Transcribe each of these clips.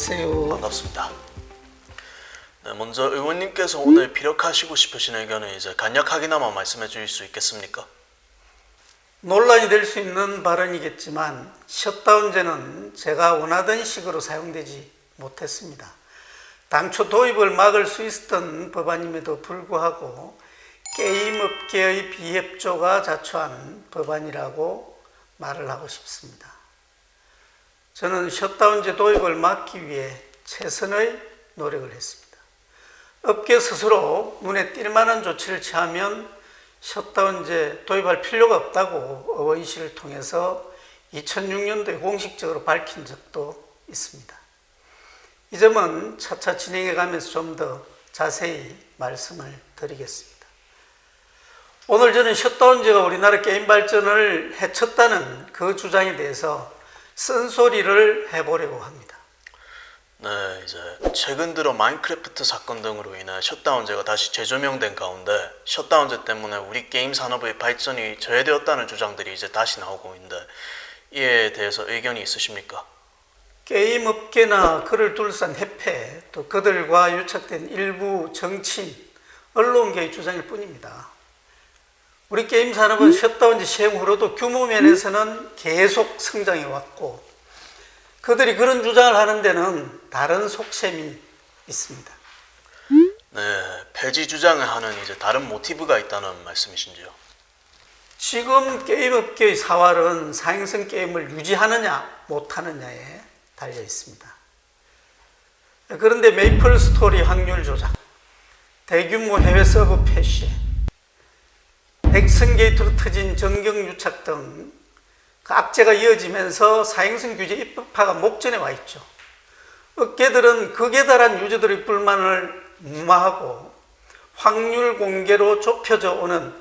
안녕하세요. 반갑습니다. 네, 먼저 의원님께서 오늘 피력하시고 싶으신 의견을 이제 간략하게나마 말씀해 주실 수 있겠습니까? 논란이 될 수 있는 발언이겠지만 셧다운제는 제가 원하던 식으로 사용되지 못했습니다. 당초 도입을 막을 수 있었던 법안임에도 불구하고 게임업계의 비협조가 자초한 법안이라고 말을 하고 싶습니다. 저는 셧다운제 도입을 막기 위해 최선의 노력을 했습니다. 업계 스스로 눈에 띌 만한 조치를 취하면 셧다운제 도입할 필요가 없다고 의원실을 통해서 2006년도에 공식적으로 밝힌 적도 있습니다. 이 점은 차차 진행해 가면서 좀 더 자세히 말씀을 드리겠습니다. 오늘 저는 셧다운제가 우리나라 게임 발전을 해쳤다는 그 주장에 대해서 쓴소리를 해보려고 합니다. 네, 이제 최근 들어 마인크래프트 사건 등으로 인해 셧다운제가 다시 재조명된 가운데 셧다운제 때문에 우리 게임 산업의 발전이 저해되었다는 주장들이 이제 다시 나오고 있는데 이에 대해서 의견이 있으십니까? 게임 업계나 그를 둘러싼 협회, 또 그들과 유착된 일부 정치인, 언론계의 주장일 뿐입니다. 우리 게임 산업은 셧다운제 시행 후로도 규모 면에서는 계속 성장해 왔고 그들이 그런 주장을 하는 데는 다른 속셈이 있습니다. 네, 폐지 주장을 하는 이제 다른 모티브가 있다는 말씀이신지요? 지금 게임업계의 사활은 사행성 게임을 유지하느냐 못하느냐에 달려 있습니다. 그런데 메이플 스토리 확률 조작, 대규모 해외 서버 패시, 넥슨 게이트로 터진 정경 유착 등 그 악재가 이어지면서 사행성 규제 입법화가 목전에 와 있죠. 업계들은 극에 달한 유저들의 불만을 무마하고 확률 공개로 좁혀져 오는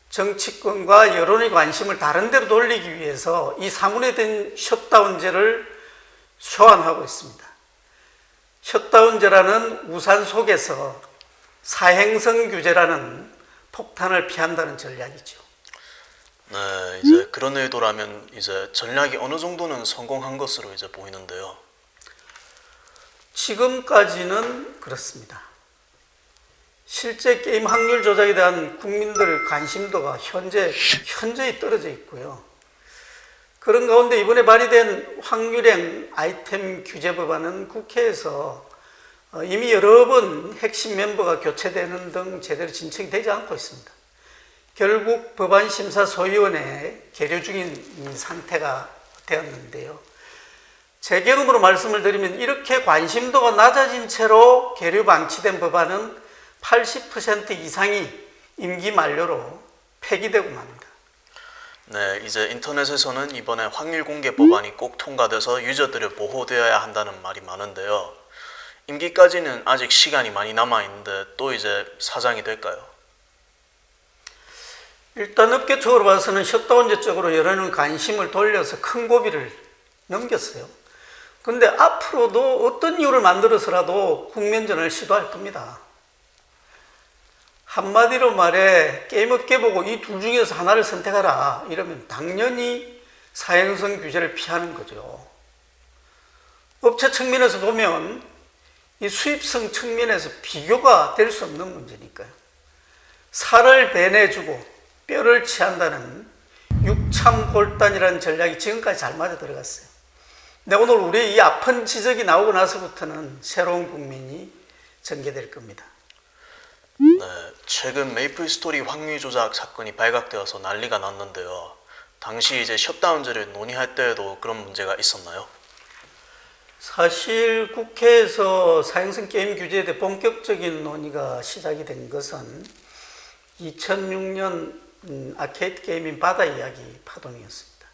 정치권과 여론의 관심을 다른 데로 돌리기 위해서 이 사문화된 셧다운제를 소환하고 있습니다. 셧다운제라는 우산 속에서 사행성 규제라는 폭탄을 피한다는 전략이죠. 네, 이제 그런 의도라면 이제 전략이 어느 정도는 성공한 것으로 이제 보이는데요. 지금까지는 그렇습니다. 실제 게임 확률 조작에 대한 국민들의 관심도가 현저히 떨어져 있고요. 그런 가운데 이번에 발의된 확률형 아이템 규제 법안은 국회에서 이미 여러 번 핵심 멤버가 교체되는 등 제대로 진척이 되지 않고 있습니다. 결국 법안심사소위원회에 계류 중인 상태가 되었는데요. 제 경험으로 말씀을 드리면 이렇게 관심도가 낮아진 채로 계류 방치된 법안은 80% 이상이 임기 만료로 폐기되고 맙니다. 네, 이제 인터넷에서는 이번에 확률 공개 법안이 꼭 통과돼서 유저들을 보호되어야 한다는 말이 많은데요. 임기까지는 아직 시간이 많이 남아 있는데 또 이제 사장이 될까요? 일단 업계 쪽으로 봐서는 셧다운제 쪽으로 여론의 관심을 돌려서 큰 고비를 넘겼어요. 그런데 앞으로도 어떤 이유를 만들어서라도 국면전을 시도할 겁니다. 한마디로 말해 게임업계 보고 이 둘 중에서 하나를 선택하라 이러면 당연히 사행성 규제를 피하는 거죠. 업체 측면에서 보면 이 수입성 측면에서 비교가 될 수 없는 문제니까요. 살을 배내주고 뼈를 취한다는 육참골단이라는 전략이 지금까지 잘 맞아 들어갔어요. 근데 오늘 우리 이 아픈 지적이 나오고 나서부터는 새로운 국민이 전개될 겁니다. 네, 최근 메이플 스토리 확률 조작 사건이 발각되어서 난리가 났는데요. 당시 이제 셧다운제를 논의할 때에도 그런 문제가 있었나요? 사실 국회에서 사행성 게임 규제에 대해 본격적인 논의가 시작이 된 것은 2006년 아케이드 게임인 바다 이야기 파동이었습니다.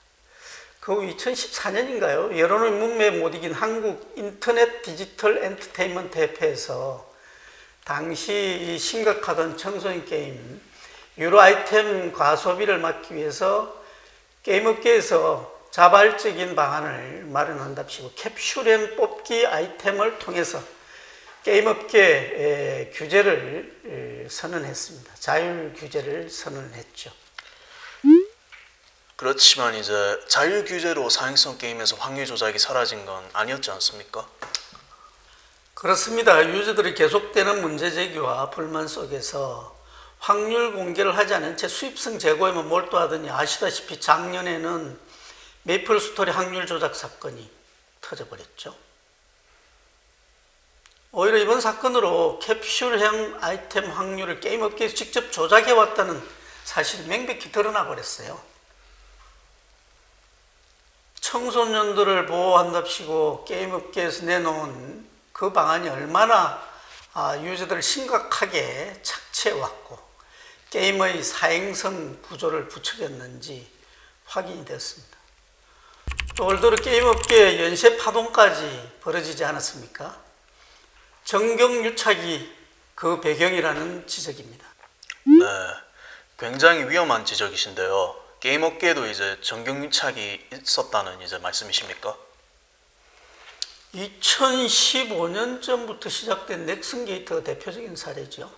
그 후 2014년인가요? 여론의 문매에 못 이긴 한국 인터넷 디지털 엔터테인먼트 협회에서 당시 심각하던 청소년 게임 유료 아이템 과소비를 막기 위해서 게임업계에서 자발적인 방안을 마련한답시고 캡슐엠 뽑기 아이템을 통해서 게임업계 규제를 선언했습니다. 자율 규제를 선언했죠. 그렇지만 이제 자율 규제로 사행성 게임에서 확률 조작이 사라진 건 아니었지 않습니까? 그렇습니다. 유저들이 계속되는 문제 제기와 불만 속에서 확률 공개를 하지 않은 채 수입성 재고에만 몰두하더니 아시다시피 작년에는 메이플 스토리 확률 조작 사건이 터져버렸죠. 오히려 이번 사건으로 캡슐형 아이템 확률을 게임 업계에서 직접 조작해왔다는 사실이 명백히 드러나 버렸어요. 청소년들을 보호한답시고 게임 업계에서 내놓은 그 방안이 얼마나 유저들을 심각하게 착취해왔고 게임의 사행성 구조를 부추겼는지 확인이 되었습니다. 또 올 들어 게임 업계의 연쇄 파동까지 벌어지지 않았습니까? 정경유착이 그 배경이라는 지적입니다. 네, 굉장히 위험한 지적이신데요. 게임 업계에도 이제 정경유착이 있었다는 이제 말씀이십니까? 2015년 전부터 시작된 넥슨 게이트가 대표적인 사례죠.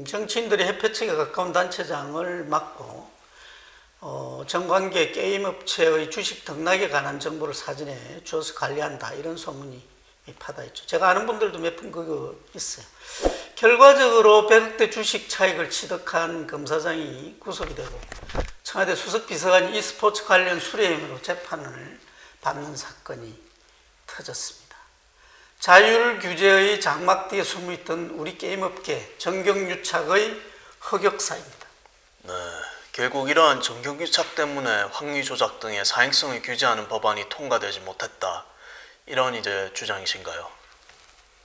정치인들이 해패 측에 가까운 단체장을 맡고 정관계 게임업체의 주식 등락에 관한 정보를 사전에 주어서 관리한다, 이런 소문이 파다했죠. 제가 아는 분들도 몇 분 그거 있어요. 결과적으로 100억대 주식 차익을 취득한 검사장이 구속이 되고 청와대 수석비서관이 e스포츠 관련 수뢰 혐의로 재판을 받는 사건이 터졌습니다. 자율 규제의 장막 뒤에 숨어있던 우리 게임업계 정경유착의 흑역사입니다. 네, 결국 이러한 정경유착 때문에 확률 조작 등의 사행성을 규제하는 법안이 통과되지 못했다, 이런 이제 주장이신가요?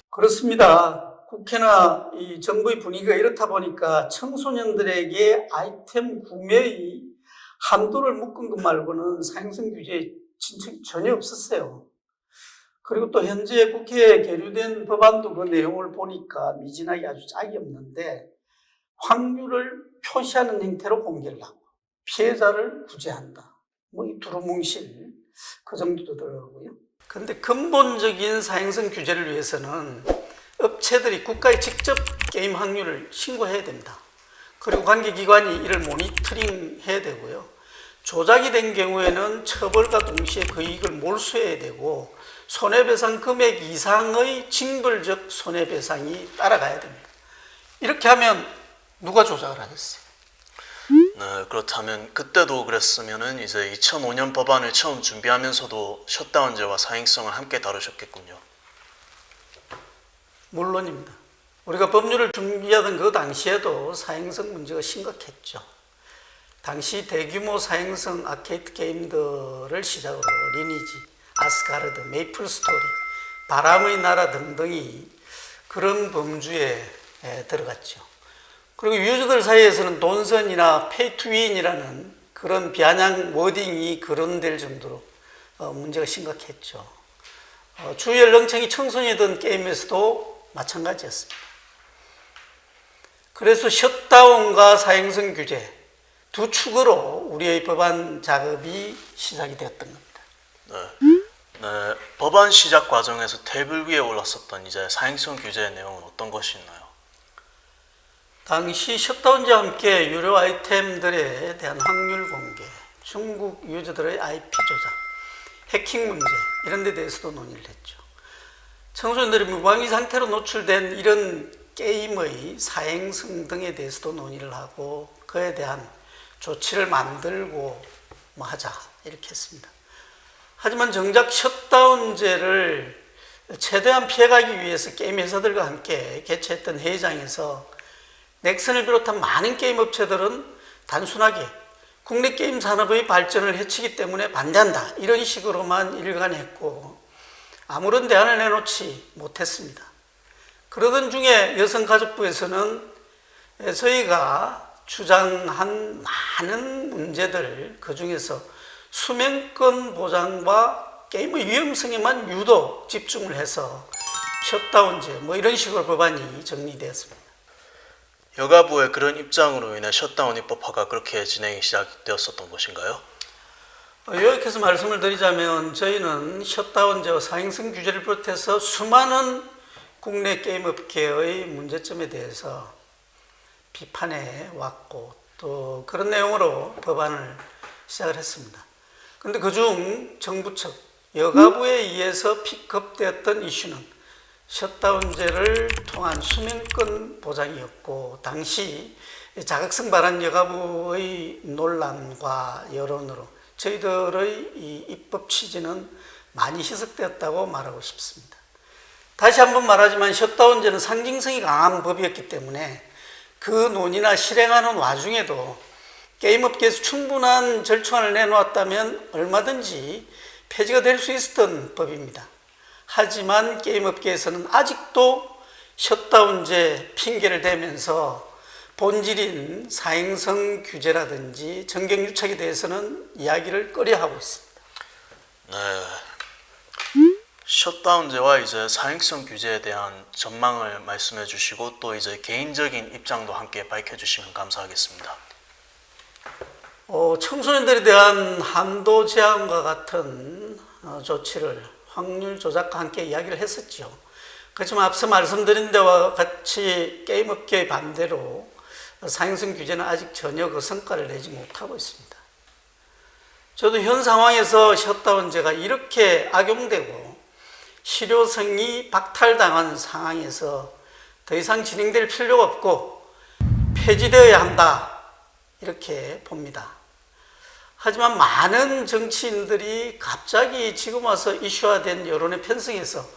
그렇습니다. 국회나 이 정부의 분위기가 이렇다 보니까 청소년들에게 아이템 구매의 한도를 묶은 것 말고는 사행성 규제의 진척이 전혀 없었어요. 그리고 또 현재 국회에 계류된 법안도 그 내용을 보니까 미진하기 아주 짝이 없는데 확률을 표시하는 형태로 공개를 하고 피해자를 구제한다, 뭐 이 두루뭉실 그 정도 되더라고요. 그런데 근본적인 사행성 규제를 위해서는 업체들이 국가에 직접 게임 확률을 신고해야 됩니다. 그리고 관계기관이 이를 모니터링 해야 되고요. 조작이 된 경우에는 처벌과 동시에 그 이익을 몰수해야 되고 손해배상 금액 이상의 징벌적 손해배상이 따라가야 됩니다. 이렇게 하면 누가 조작을 하겠어요? 네, 그렇다면 그때도 그랬으면은 이제 2005년 법안을 처음 준비하면서도 셧다운제와 사행성을 함께 다루셨겠군요. 물론입니다. 우리가 법률을 준비하던 그 당시에도 사행성 문제가 심각했죠. 당시 대규모 사행성 아케이드 게임들을 시작으로 리니지, 아스가르드, 메이플 스토리, 바람의 나라 등등이 그런 범주에 들어갔죠. 그리고 유저들 사이에서는 돈선이나 페이투윈이라는 그런 비아냥 워딩이 거론될 정도로 문제가 심각했죠. 주 연령층이 청소년이던 게임에서도 마찬가지였습니다. 그래서 셧다운과 사행성 규제 두 축으로 우리의 법안 작업이 시작이 되었던 겁니다. 네, 법안 시작 과정에서 테이블 위에 올랐었던 이제 사행성 규제의 내용은 어떤 것이 있나요? 당시 셧다운제와 함께 유료 아이템들에 대한 확률 공개, 중국 유저들의 IP 조작, 해킹 문제 이런 데 대해서도 논의를 했죠. 청소년들이 무방위 상태로 노출된 이런 게임의 사행성 등에 대해서도 논의를 하고 그에 대한 조치를 만들고 뭐 하자, 이렇게 했습니다. 하지만 정작 셧다운제를 최대한 피해가기 위해서 게임 회사들과 함께 개최했던 회의장에서 넥슨을 비롯한 많은 게임 업체들은 단순하게 국내 게임 산업의 발전을 해치기 때문에 반대한다, 이런 식으로만 일관했고 아무런 대안을 내놓지 못했습니다. 그러던 중에 여성가족부에서는 저희가 주장한 많은 문제들, 그 중에서 수면권 보장과 게임의 위험성에만 유독 집중을 해서 셧다운제 뭐 이런 식으로 법안이 정리되었습니다. 여가부의 그런 입장으로 인해 셧다운 입법화가 그렇게 진행이 시작되었었던 것인가요? 요약해서 말씀을 드리자면 저희는 셧다운제와 사행성 규제를 비롯해서 수많은 국내 게임업계의 문제점에 대해서 비판해 왔고 또 그런 내용으로 법안을 시작을 했습니다. 그런데 그중 정부 측 여가부에 의해서 픽업되었던 이슈는 셧다운제를 통한 수면권 보장이었고, 당시 자극성 발언 여가부의 논란과 여론으로 저희들의 이 입법 취지는 많이 희석되었다고 말하고 싶습니다. 다시 한번 말하지만 셧다운제는 상징성이 강한 법이었기 때문에 그 논의나 실행하는 와중에도 게임업계에서 충분한 절충안을 내놓았다면 얼마든지 폐지가 될 수 있었던 법입니다. 하지만 게임업계에서는 아직도 셧다운제 핑계를 대면서 본질인 사행성 규제라든지 정경유착에 대해서는 이야기를 꺼려하고 있습니다. 네. 셧다운제와 이제 사행성 규제에 대한 전망을 말씀해 주시고 또 이제 개인적인 입장도 함께 밝혀 주시면 감사하겠습니다. 청소년들에 대한 한도 제한과 같은 조치를 확률 조작과 함께 이야기를 했었죠. 그렇지만 앞서 말씀드린 데와 같이 게임업계의 반대로 사행성 규제는 아직 전혀 그 성과를 내지 못하고 있습니다. 저도 현 상황에서 셧다운제가 이렇게 악용되고 실효성이 박탈당한 상황에서 더 이상 진행될 필요가 없고 폐지되어야 한다, 이렇게 봅니다. 하지만 많은 정치인들이 갑자기 지금 와서 이슈화된 여론의 편성에서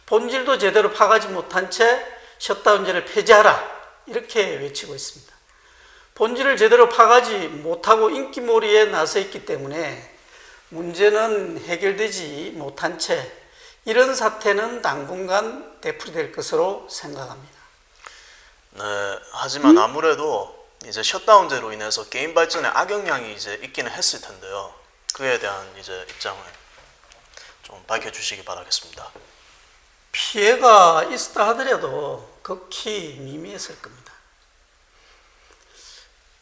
본질도 제대로 파가지 못한 채 셧다운제를 폐지하라, 이렇게 외치고 있습니다. 본질을 제대로 파가지 못하고 인기몰이에 나서 있기 때문에 문제는 해결되지 못한 채 이런 사태는 당분간 되풀이될 것으로 생각합니다. 네, 하지만 아무래도 이제 셧다운제로 인해서 게임 발전에 악영향이 이제 있기는 했을 텐데요. 그에 대한 이제 입장을 좀 밝혀주시기 바라겠습니다. 피해가 있었다 하더라도 극히 미미했을 겁니다.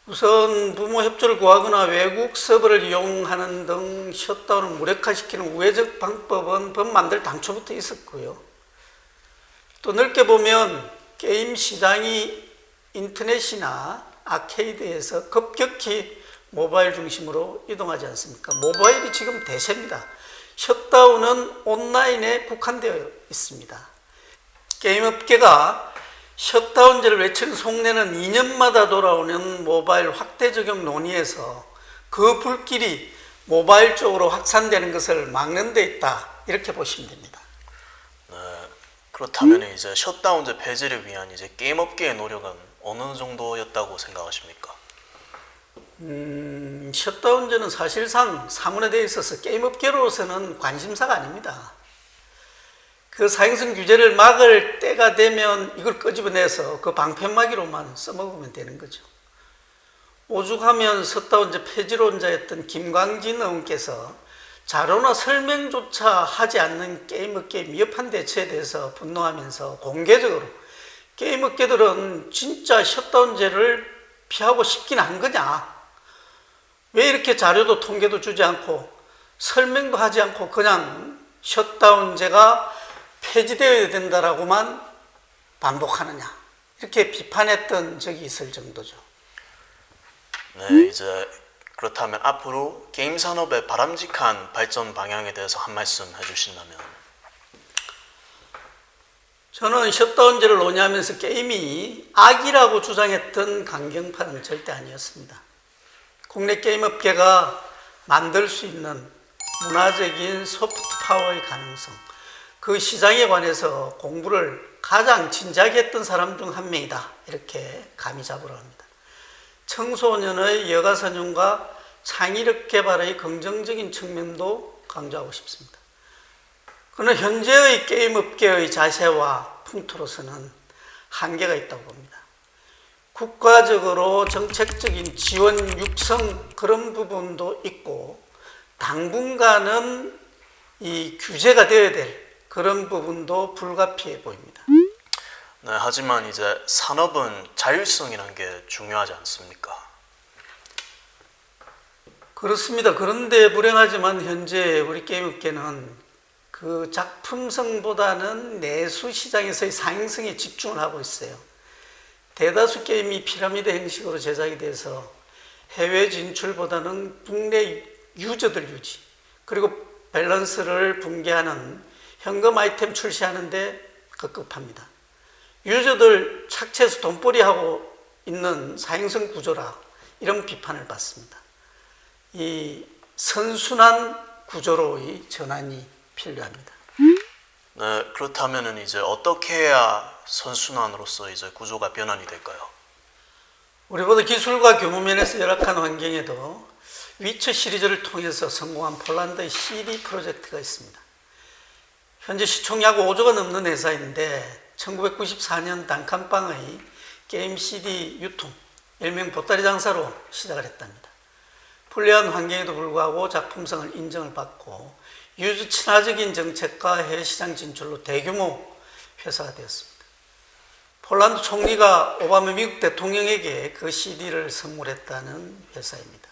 우선 부모 협조를 구하거나 외국 서버를 이용하는 등 셧다운을 무력화시키는 우회적 방법은 법 만들 당초부터 있었고요. 또 넓게 보면 게임 시장이 인터넷이나 아케이드에서 급격히 모바일 중심으로 이동하지 않습니까? 모바일이 지금 대세입니다. 셧다운은 온라인에 국한되어 있습니다. 게임업계가 셧다운제를 외치는 속내는 2년마다 돌아오는 모바일 확대 적용 논의에서 그 불길이 모바일 쪽으로 확산되는 것을 막는 데 있다, 이렇게 보시면 됩니다. 네, 그렇다면 이제 셧다운제 폐지를 위한 이제 게임업계의 노력은 어느 정도였다고 생각하십니까? 셧다운제는 사실상 사문화되어 있어서 게임업계로서는 관심사가 아닙니다. 그 사행성 규제를 막을 때가 되면 이걸 끄집어내서 그 방패막이로만 써먹으면 되는 거죠. 오죽하면 셧다운제 폐지론자였던 김광진 의원께서 자료나 설명조차 하지 않는 게임업계의 미흡한 대처에 대해서 분노하면서 공개적으로 게임업계들은 진짜 셧다운제를 피하고 싶긴 한 거냐? 왜 이렇게 자료도 통계도 주지 않고 설명도 하지 않고 그냥 셧다운제가 폐지되어야 된다라고만 반복하느냐, 이렇게 비판했던 적이 있을 정도죠. 네, 이제 그렇다면 앞으로 게임 산업의 바람직한 발전 방향에 대해서 한 말씀 해주신다면? 저는 셧다운제를 논의하면서 게임이 악이라고 주장했던 강경파는 절대 아니었습니다. 국내 게임업계가 만들 수 있는 문화적인 소프트 파워의 가능성, 그 시장에 관해서 공부를 가장 진지하게 했던 사람 중 한 명이다, 이렇게 감히 잡으러 합니다. 청소년의 여가선용과 창의력 개발의 긍정적인 측면도 강조하고 싶습니다. 그러나 현재의 게임업계의 자세와 풍토로서는 한계가 있다고 봅니다. 국가적으로 정책적인 지원 육성, 그런 부분도 있고 당분간은 이 규제가 되어야 될 그런 부분도 불가피해 보입니다. 네, 하지만 이제 산업은 자율성이라는 게 중요하지 않습니까? 그렇습니다. 그런데 불행하지만 현재 우리 게임업계는 그 작품성보다는 내수 시장에서의 상행성에 집중을 하고 있어요. 대다수 게임이 피라미드 형식으로 제작이 돼서 해외 진출보다는 국내 유저들 유지, 그리고 밸런스를 붕괴하는 현금 아이템 출시하는데 급급합니다. 유저들 착취해서 돈벌이하고 있는 사행성 구조라 이런 비판을 받습니다. 이 선순환 구조로의 전환이 필요합니다. 네, 그렇다면은 이제 어떻게 해야 선순환으로서 이제 구조가 변환이 될까요? 우리보다 기술과 규모 면에서 열악한 환경에도 위쳐 시리즈를 통해서 성공한 폴란드의 CD 프로젝트가 있습니다. 현재 시총 약 5조가 넘는 회사인데 1994년 단칸방의 게임 CD 유통, 일명 보따리 장사로 시작을 했답니다. 불리한 환경에도 불구하고 작품성을 인정을 받고 유저 친화적인 정책과 해외 시장 진출로 대규모 회사가 되었습니다. 폴란드 총리가 오바마 미국 대통령에게 그 CD를 선물했다는 회사입니다.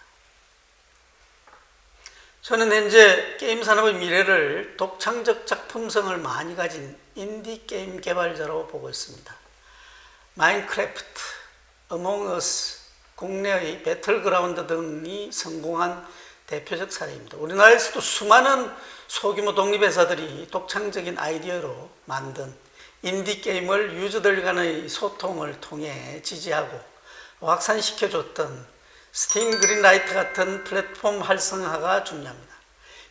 저는 현재 게임 산업의 미래를 독창적 작품성을 많이 가진 인디 게임 개발자로 보고 있습니다. 마인크래프트, 어몽어스, 국내의 배틀그라운드 등이 성공한 대표적 사례입니다. 우리나라에서도 수많은 소규모 독립회사들이 독창적인 아이디어로 만든 인디게임을 유저들 간의 소통을 통해 지지하고 확산시켜줬던 스팀 그린라이트 같은 플랫폼 활성화가 중요합니다.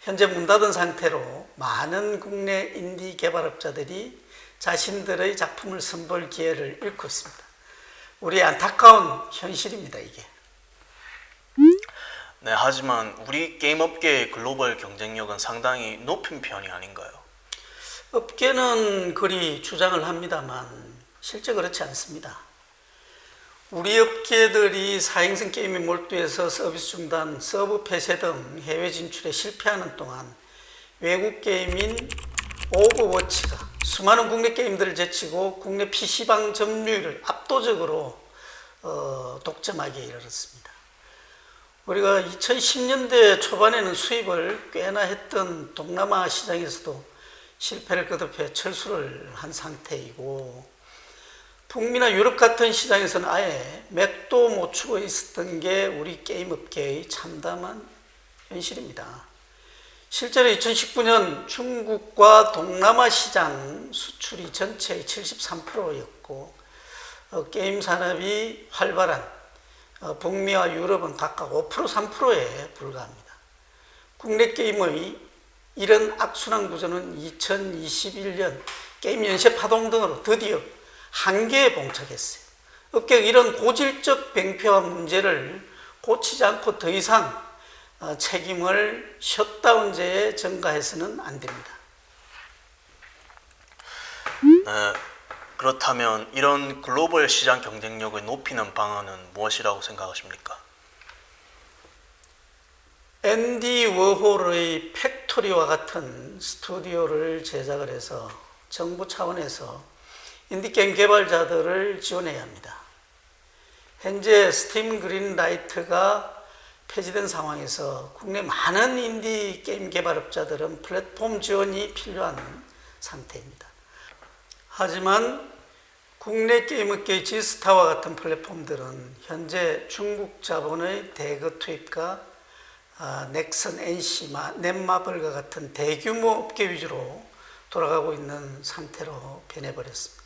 현재 문 닫은 상태로 많은 국내 인디 개발업자들이 자신들의 작품을 선보일 기회를 잃고 있습니다. 우리의 안타까운 현실입니다, 이게. 네, 하지만 우리 게임 업계의 글로벌 경쟁력은 상당히 높은 편이 아닌가요? 업계는 그리 주장을 합니다만 실제 그렇지 않습니다. 우리 업계들이 사행성 게임에 몰두해서 서비스 중단, 서브 폐쇄 등 해외 진출에 실패하는 동안 외국 게임인 오버워치가 수많은 국내 게임들을 제치고 국내 PC방 점유율을 압도적으로 독점하기에 이르렀습니다. 우리가 2010년대 초반에는 수입을 꽤나 했던 동남아 시장에서도 실패를 거듭해 철수를 한 상태이고, 북미나 유럽 같은 시장에서는 아예 맥도 못 추고 있었던 게 우리 게임 업계의 참담한 현실입니다. 실제로 2019년 중국과 동남아 시장 수출이 전체의 73%였고 게임 산업이 활발한 북미와 유럽은 각각 5%, 3%에 불과합니다. 국내 게임의 이런 악순환 구조는 2021년 게임 연쇄 파동 등으로 드디어 한계에 봉착했어요. 업계가 이런 고질적 병폐화 문제를 고치지 않고 더 이상 책임을 셧다운제에 전가해서는 안 됩니다. 네, 그렇다면 이런 글로벌 시장 경쟁력을 높이는 방안은 무엇이라고 생각하십니까? 앤디 워홀의 팩토리와 같은 스튜디오를 제작을 해서 정부 차원에서 인디게임 개발자들을 지원해야 합니다. 현재 스팀 그린라이트가 폐지된 상황에서 국내 많은 인디게임 개발업자들은 플랫폼 지원이 필요한 상태입니다. 하지만 국내 게임업계의 지스타와 같은 플랫폼들은 현재 중국 자본의 대거 투입과 넥슨, NC, 넷마블과 같은 대규모 업계 위주로 돌아가고 있는 상태로 변해버렸습니다.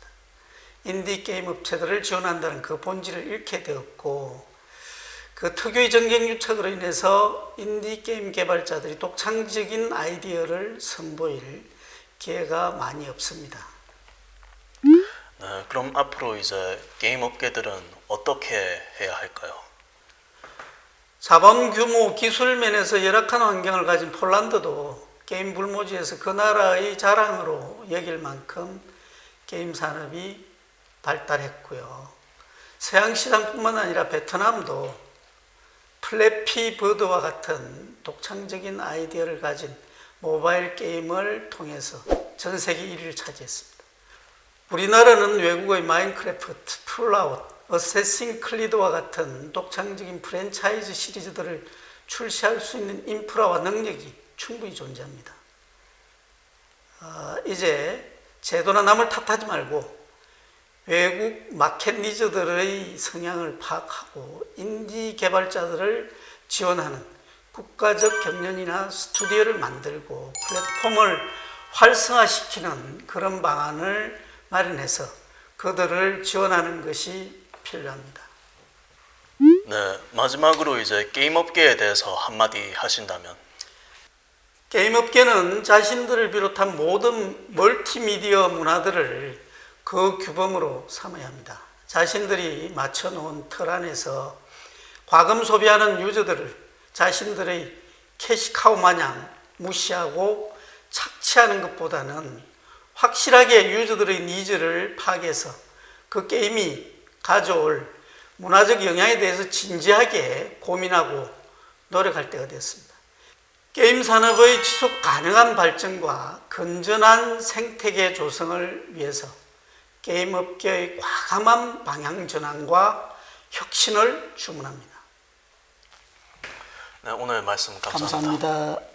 인디게임 업체들을 지원한다는 그 본질을 잃게 되었고, 그 특유의 정경유착으로 인해서 인디게임 개발자들이 독창적인 아이디어를 선보일 기회가 많이 없습니다. 네, 그럼 앞으로 이제 게임 업계들은 어떻게 해야 할까요? 자본 규모, 기술 면에서 열악한 환경을 가진 폴란드도 게임 불모지에서 그 나라의 자랑으로 여길 만큼 게임 산업이 발달했고요. 서양 시장뿐만 아니라 베트남도 플래피 버드와 같은 독창적인 아이디어를 가진 모바일 게임을 통해서 전 세계 1위를 차지했습니다. 우리나라는 외국의 마인크래프트, 폴아웃, 어쌔신 크리드와 같은 독창적인 프랜차이즈 시리즈들을 출시할 수 있는 인프라와 능력이 충분히 존재합니다. 이제 제도나 남을 탓하지 말고 외국 마켓 니즈들의 성향을 파악하고 인디 개발자들을 지원하는 국가적 경연이나 스튜디오를 만들고 플랫폼을 활성화시키는 그런 방안을 마련해서 그들을 지원하는 것이 필요합니다. 네, 마지막으로 이제 게임 업계에 대해서 한마디 하신다면. 게임 업계는 자신들을 비롯한 모든 멀티미디어 문화들을 그 규범으로 삼아야 합니다. 자신들이 맞춰놓은 틀 안에서 과금 소비하는 유저들을 자신들의 캐시카우 마냥 무시하고 착취하는 것보다는 확실하게 유저들의 니즈를 파악해서 그 게임이 가져올 문화적 영향에 대해서 진지하게 고민하고 노력할 때가 됐습니다. 게임 산업의 지속 가능한 발전과 건전한 생태계 조성을 위해서 게임 업계의 과감한 방향 전환과 혁신을 주문합니다. 네, 오늘 말씀 감사합니다. 감사합니다.